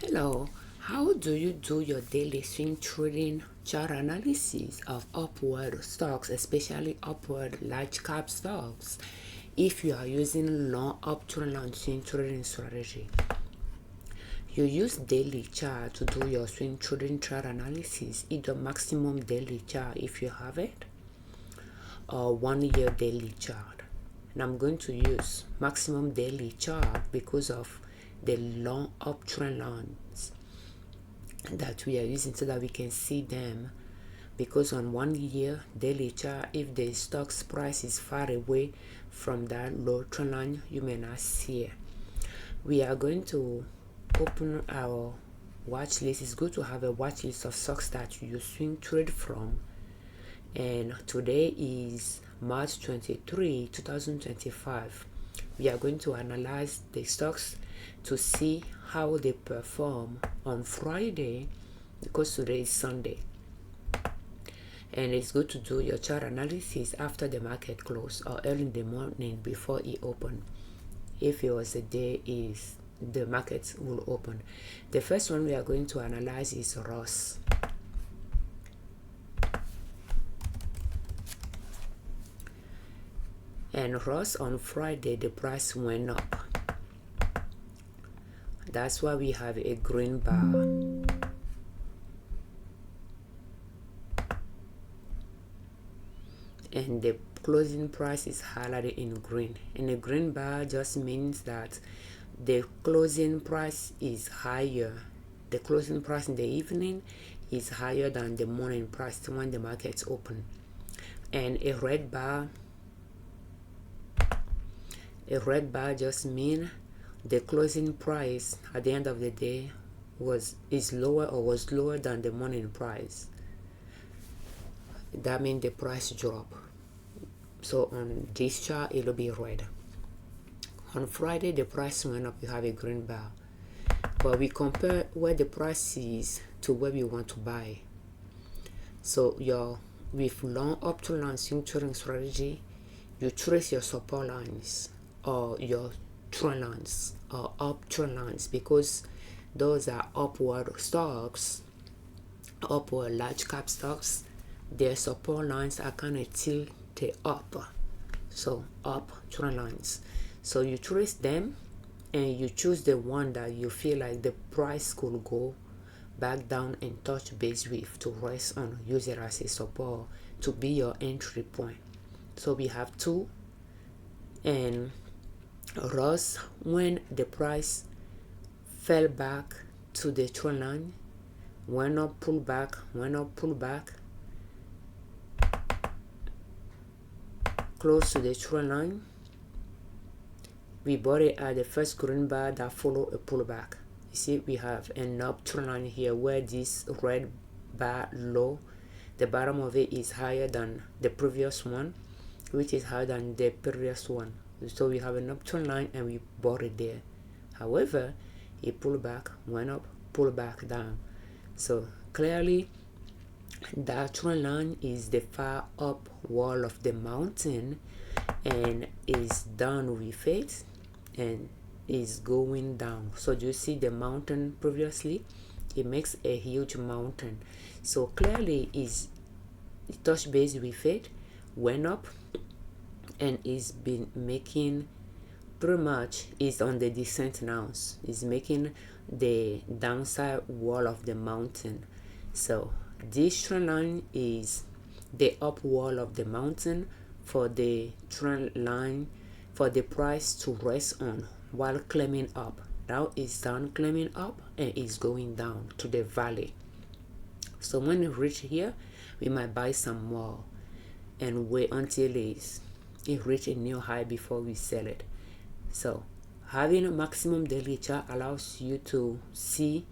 Hello, how do you do your daily swing trading chart analysis of upward stocks, especially upward large cap stocks, if you are using long uptrend and swing trading strategy? You use daily chart to do your swing trading chart analysis, either maximum daily chart if you have it, or 1 year daily chart. And I'm going to use maximum daily chart because of the long uptrend lines that we are using so that we can see them, because on 1 year daily chart, if the stock's price is far away from that low trend line, you may not see it. We are going to open our watch list. It's good to have a watch list of stocks that you swing trade from, and today is March 23, 2025. We are going to analyze the stocks to see how they perform on Friday, because today is Sunday. And it's good to do your chart analysis after the market close or early in the morning before it open, if it was a day is the market will open. The first one we are going to analyze is ROST. And ROST on Friday, the price went up. That's why we have a green bar. And the closing price is highlighted in green. And the green bar just means that the closing price is higher. The closing price in the evening is higher than the morning price when the market's open. And a red bar just means the closing price at the end of the day is lower or was lower than the morning price. That means the price drop. So on this chart it'll be red. On Friday the price went up, you have a green bar. But we compare where the price is to where we want to buy. So with long up to long swing trading strategy, you trace your support lines or your trend lines or uptrend lines, because those are upward stocks, upward large cap stocks. Their support lines are kind of tilted up, so up trend lines. So you trace them and you choose the one that you feel like the price could go back down and touch base with to rest on, use it as a support to be your entry point. So we have two. And ROST, when the price fell back to the trend line, went up, pull back, went up, pull back, close to the trend line, we bought it at the first green bar that followed a pullback. You see, we have an uptrend line here where this red bar low, the bottom of it is higher than the previous one, which is higher than the previous one. So we have an uptrend line and we bought it there. However, it pulled back, went up, pulled back down. So clearly that trend line is the far up wall of the mountain and is down with it and is going down. So do you see the mountain previously? It makes a huge mountain. So clearly it touched base with it, went up, and it's been making, pretty much is on the descent now. It's making the downside wall of the mountain. So this trend line is the up wall of the mountain for the trend line for the price to rest on while climbing up. Now it's down, climbing up, and it's going down to the valley. So when we reach here, we might buy some more and wait until it reach a new high before we sell it. So having a maximum daily chart allows you to see,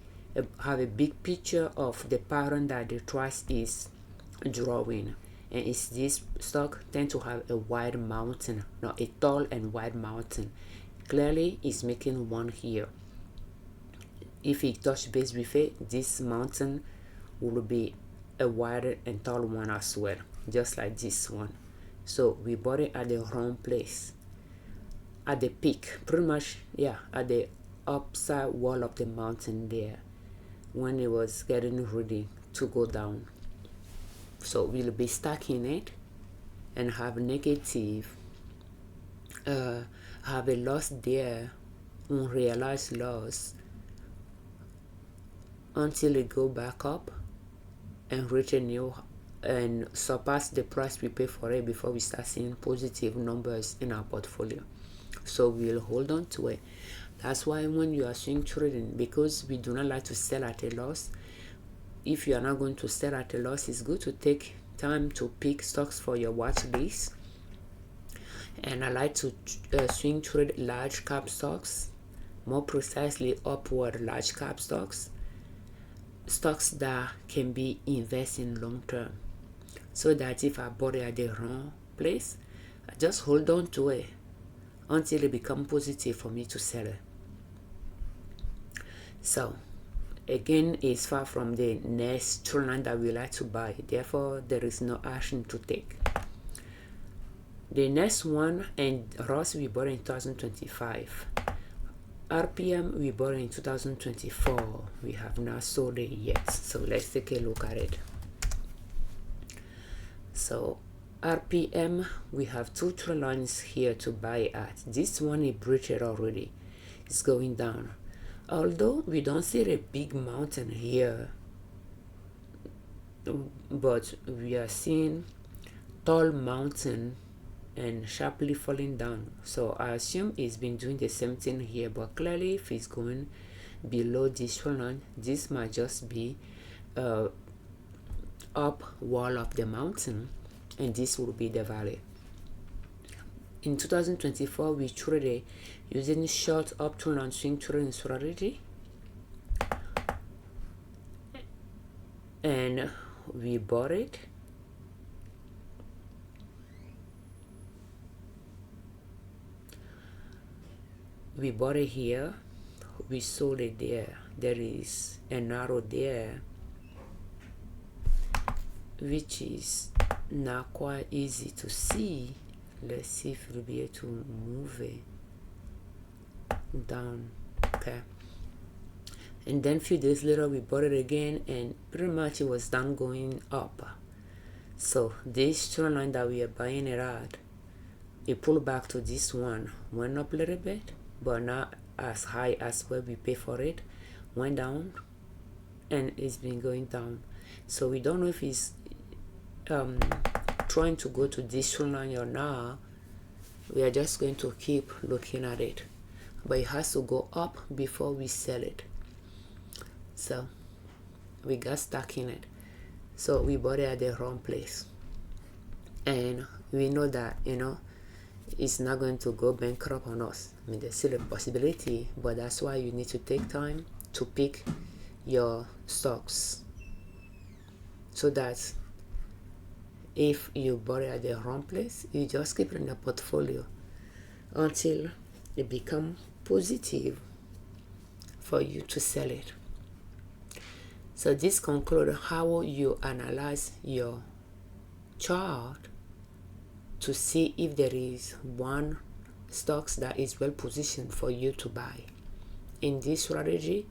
have a big picture of the pattern that the price is drawing. And it's this stock tend to have a wide mountain, not a tall and wide mountain. Clearly it's making one here. If it touch base with it, this mountain will be a wider and tall one as well, just like this one. So we bought it at the wrong place, at the peak, pretty much, yeah, at the upside wall of the mountain there when it was getting ready to go down. So we'll be stacking it and have negative, have a loss there, unrealized loss, until it go back up and reach a new and surpass the price we pay for it before we start seeing positive numbers in our portfolio. So we'll hold on to it. That's why when you are swing trading, because we do not like to sell at a loss, if you are not going to sell at a loss, it's good to take time to pick stocks for your watch list. And I like to swing trade large cap stocks, more precisely upward large cap stocks that can be invested in long term, so that if I bought it at the wrong place, I just hold on to it until it becomes positive for me to sell it. So again, it's far from the next trend line that we like to buy, therefore there is no action to take. The next one, and ROST we bought in 2025, RPM we bought in 2024. We have not sold it yet, so let's take a look at it. So RPM, we have two trend lines here to buy at. This one is breached already, it's going down. Although we don't see a big mountain here, but we are seeing tall mountain and sharply falling down. So I assume it's been doing the same thing here, but clearly if it's going below this trend line, this might just be up wall of the mountain, and this will be the valley. In 2024, we traded using short uptrend and swing trading strategy, and we bought it. We bought it here, we sold it there. There is an arrow there, which is not quite easy to see. Let's see if we'll be able to move it down. Okay, and then a few days later we bought it again, and pretty much it was done going up. So this trend line that we are buying it at, it pulled back to this one, went up a little bit, but not as high as where we pay for it, went down, and it's been going down. So we don't know if it's trying to go to this trend line or not. We are just going to keep looking at it, but it has to go up before we sell it. So we got stuck in it. So we bought it at the wrong place, and we know that, you know, it's not going to go bankrupt on us. I mean, there's still a possibility, but that's why you need to take time to pick your stocks, so that if you bought it at the wrong place, you just keep it in the portfolio until it becomes positive for you to sell it. So this concludes how you analyze your chart to see if there is one stocks that is well positioned for you to buy. In this strategy,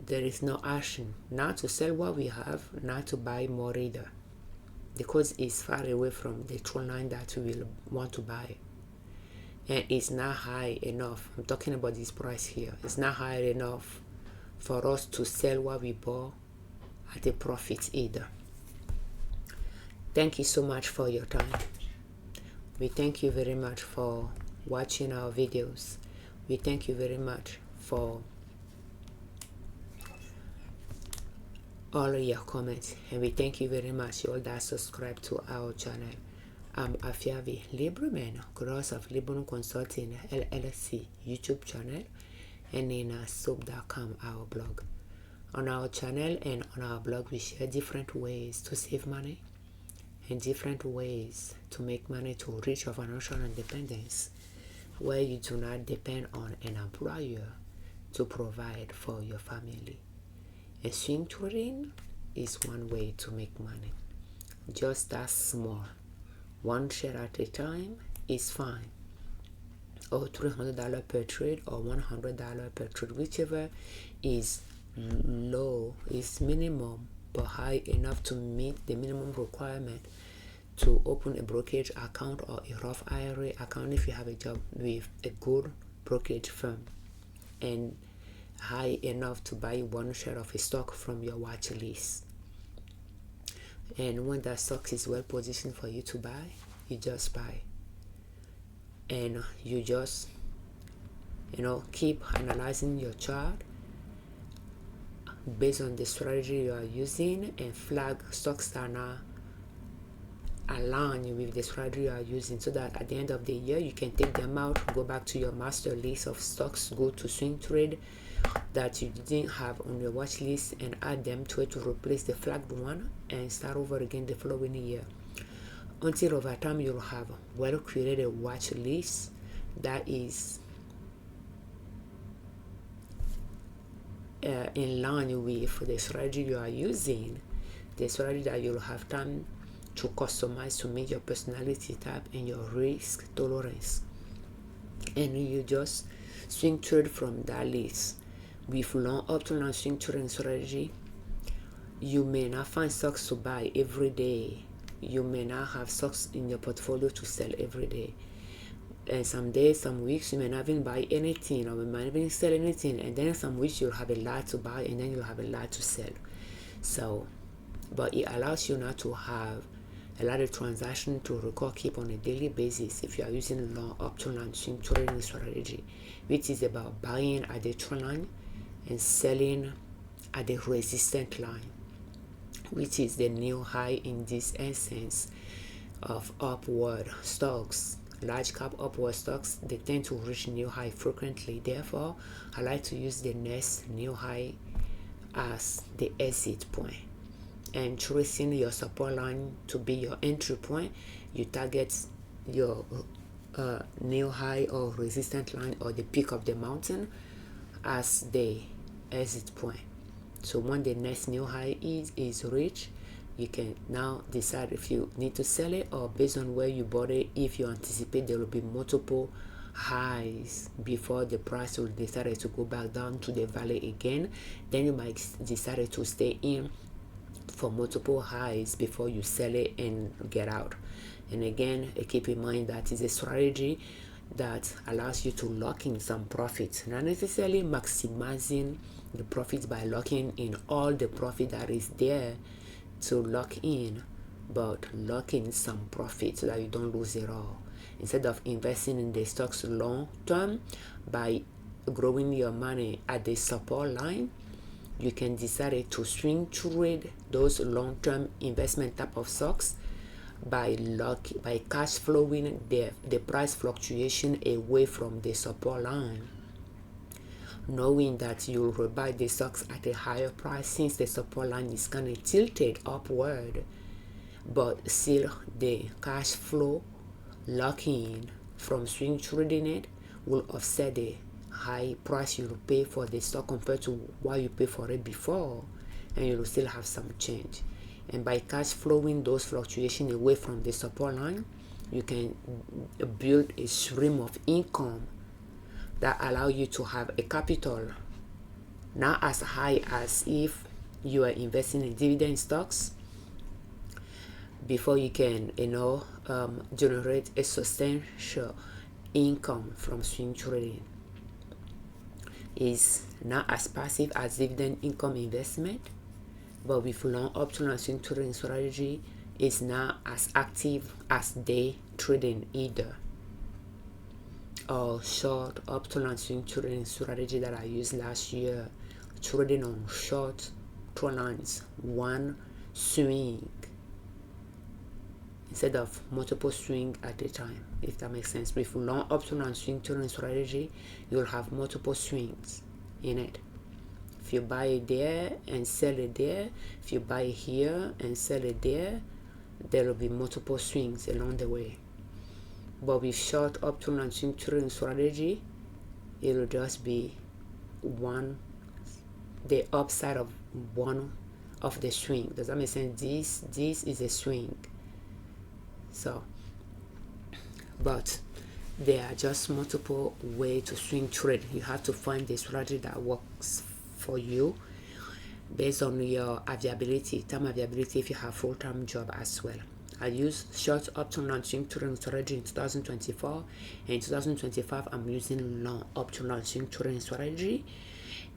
there is no action, not to sell what we have, not to buy more either, because it's far away from the trend line that we will want to buy, and it's not high enough. I'm talking about this price here. It's not high enough for us to sell what we bought at a profit either. Thank you so much for your time. We thank you very much for watching our videos. We thank you very much for all of your comments, and we thank you very much all that subscribe to our channel. I'm Afiavi Liberman, Cross of Liberman Consulting L.L.C YouTube channel, and in soap.com, our blog. On our channel and on our blog, we share different ways to save money and different ways to make money to reach your financial independence, where you do not depend on an employer to provide for your family. And swing trading is one way to make money. Just that small. One share at a time is fine. or $300 per trade, or $100 per trade, whichever is low, is minimum but high enough to meet the minimum requirement to open a brokerage account or a Roth IRA account if you have a job with a good brokerage firm, and high enough to buy one share of a stock from your watch list. And when that stock is well positioned for you to buy, you just buy, and you just keep analyzing your chart based on the strategy you are using, and flag stocks that are not align with the strategy you are using, so that at the end of the year you can take them out, go back to your master list of stocks, go to swing trade that you didn't have on your watch list, and add them to it to replace the flagged one, and start over again the following year, until over time you'll have well created watch list that is in line with the strategy you are using, the strategy that you'll have time to customize to meet your personality type and your risk tolerance. And you just swing trade from that list. With long option and swing trading strategy, you may not find stocks to buy every day. You may not have stocks in your portfolio to sell every day. And some days, some weeks, you may not even buy anything, or you might not even sell anything. And then some weeks you'll have a lot to buy, and then you'll have a lot to sell. So, but it allows you not to have a lot of transactions to record keep on a daily basis if you are using long option and swing trading strategy, which is about buying at the trend line and selling at the resistance line, which is the new high in this essence of upward stocks. Large cap upward stocks, they tend to reach new high frequently. Therefore, I like to use the next new high as the exit point, and tracing your support line to be your entry point. You target your new high or resistance line, or the peak of the mountain, as the exit point. So when the next new high is reached, you can now decide if you need to sell it, or based on where you bought it, if you anticipate there will be multiple highs before the price will decide to go back down to the valley again, then you might decide to stay in for multiple highs before you sell it and get out. And again, keep in mind that is a strategy that allows you to lock in some profits, not necessarily maximizing the profits by locking in all the profit that is there to lock in, but lock in some profit so that you don't lose it all. Instead of investing in the stocks long term by growing your money at the support line, you can decide to swing trade those long-term investment type of stocks by cash flowing the price fluctuation away from the support line, knowing that you'll rebuy the stocks at a higher price since the support line is kind of tilted upward, but still the cash flow lock-in from swing trading it will offset the high price you'll pay for the stock compared to what you pay for it before, and you'll still have some change. And by cash flowing those fluctuations away from the support line, you can build a stream of income that allow you to have a capital not as high as if you are investing in dividend stocks before you can generate a substantial income from swing trading. Is not as passive as dividend income investment, but with long option and swing trading strategy is not as active as day trading either, or short option and swing trading strategy that I used last year, trading on short trend lines, one swing instead of multiple swing at a time, if that makes sense. With long option and swing trading strategy, you'll have multiple swings in it. If you buy it there and sell it there, if you buy it here and sell it there, there will be multiple swings along the way. But with short option and swing trading strategy, it will just be the upside of one of the swing. Does that make sense? This is a swing. So, but there are just multiple ways to swing trade. You have to find the strategy that works for you based on your availability, time availability, if you have full-time job as well. I use short up to long swing trading strategy in 2024, and in 2025 I'm using long up to long swing trading strategy,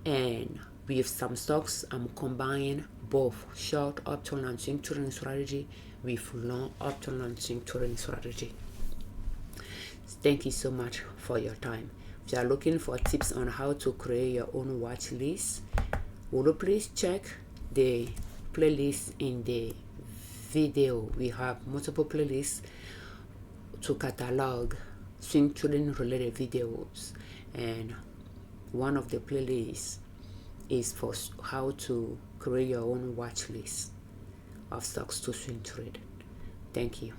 and with some stocks I'm combining both short up to long swing trading strategy with long up to long swing trading strategy. Thank you so much for your time. If you are looking for tips on how to create your own watch list, would you please check the playlist in the video? We have multiple playlists to catalog swing trading related videos, and one of the playlists is for how to create your own watch list of stocks to swing trade. Thank you.